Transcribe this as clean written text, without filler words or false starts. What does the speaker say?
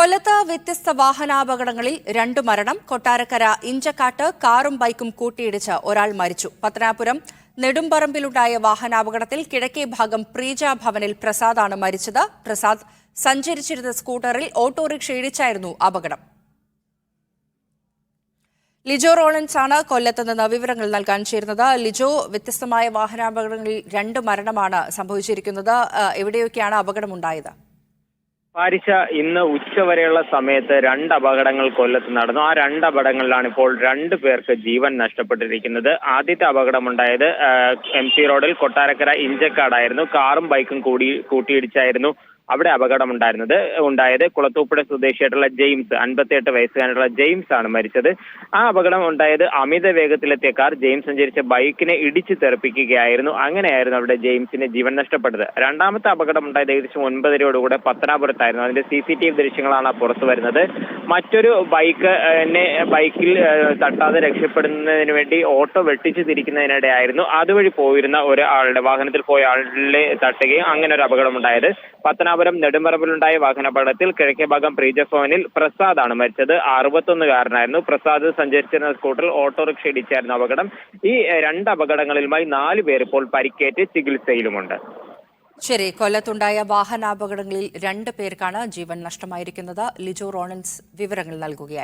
കൊല്ലത്ത് വ്യത്യസ്ത വാഹനാപകടങ്ങളിൽ 2 മരണം. കൊട്ടാരക്കര ഇഞ്ചക്കാട്ട് കാറും ബൈക്കും കൂട്ടിയിടിച്ച് ഒരാൾ മരിച്ചു. പത്തനാപുരം നെടുമ്പറമ്പിലുണ്ടായ വാഹനാപകടത്തിൽ കിഴക്കേ ഭാഗം പ്രീജ ഭവനിൽ പ്രസാദാണ് മരിച്ചത്. പ്രസാദ് സഞ്ചരിച്ചിരുന്ന സ്കൂട്ടറിൽ ഓട്ടോറിക്ഷ ഇടിച്ചായിരുന്നു അപകടം. ലിജോ റോളൻസ് ആണ് കൊല്ലത്ത് നിന്ന് വിവരങ്ങൾ നൽകാൻ ചേരുന്നത്. ലിജോ, വ്യത്യസ്തമായ വാഹനാപകടങ്ങളിൽ 2 മരണമാണ് സംഭവിച്ചിരിക്കുന്നത്. എവിടെയൊക്കെയാണ് അപകടമുണ്ടായത്? പാരിഷ, ഇന്ന് ഉച്ചവരെയുള്ള സമയത്ത് 2 അപകടങ്ങൾ കൊല്ലത്ത് നടന്നു. ആ 2 അപകടങ്ങളിലാണ് ഇപ്പോൾ 2 പേർക്ക് ജീവൻ നഷ്ടപ്പെട്ടിരിക്കുന്നത്. ആദ്യത്തെ അപകടമുണ്ടായത് MC റോഡിൽ കൊട്ടാരക്കര ഇഞ്ചക്കാടായിരുന്നു. കാറും ബൈക്കും കൂട്ടിയിടിച്ചായിരുന്നു അവിടെ ഉണ്ടായത്. കുളത്തൂപ്പുഴ സ്വദേശിയായിട്ടുള്ള ജെയിംസ്, 58 വയസ്സുകാരനുള്ള ജെയിംസ് ആണ് മരിച്ചത്. ആ അപകടം ഉണ്ടായത് അമിത വേഗത്തിലെത്തിയ കാർ ജെയിംസ് സഞ്ചരിച്ച ബൈക്കിനെ ഇടിച്ചു തെറിപ്പിക്കുകയായിരുന്നു. അങ്ങനെയായിരുന്നു അവിടെ ജെയിംസിന് ജീവൻ നഷ്ടപ്പെട്ടത്. രണ്ടാമത്തെ അപകടം ഉണ്ടായത് ഏകദേശം 9:30 പത്തനാപുരത്തായിരുന്നു. അതിന്റെ CCTV ദൃശ്യങ്ങളാണ് പുറത്തു വരുന്നത്. മറ്റൊരു ബൈക്കിൽ തട്ടാതെ രക്ഷപ്പെടുന്നതിന് വേണ്ടി ഓട്ടോ വെട്ടിച്ചു തിരിക്കുന്നതിനിടെയായിരുന്നു അതുവഴി പോയിരുന്ന വാഹനത്തിൽ പോയ ആളിനെ തട്ടുകയും അങ്ങനെ ഒരു അപകടം ഉണ്ടായത്. പത്തനാപുരം നെടുമ്പറമ്പിലുണ്ടായ വാഹനാപകടത്തിൽ കിഴക്കേ ഭാഗം പ്രീജ ഭവനിൽ പ്രസാദാണ് മരിച്ചത്. 61-കാരനായിരുന്നു. പ്രസാദ് സഞ്ചരിച്ചിരുന്ന സ്കൂട്ടറിൽ ഓട്ടോറിക്ഷ ഇടിച്ചായിരുന്നു അപകടം. ഈ 2 അപകടങ്ങളിലുമായി 4 പേർ ഇപ്പോൾ പരിക്കേറ്റ് ചികിത്സയിലുമുണ്ട്. ശരി, കൊല്ലത്തുണ്ടായ വാഹനാപകടങ്ങളിൽ 2 പേർക്കാണ് ജീവൻ നഷ്ടമായിരിക്കുന്നത്. ലിജോ റോളൻസ് വിവരങ്ങൾ നൽകുകയായിരുന്നു.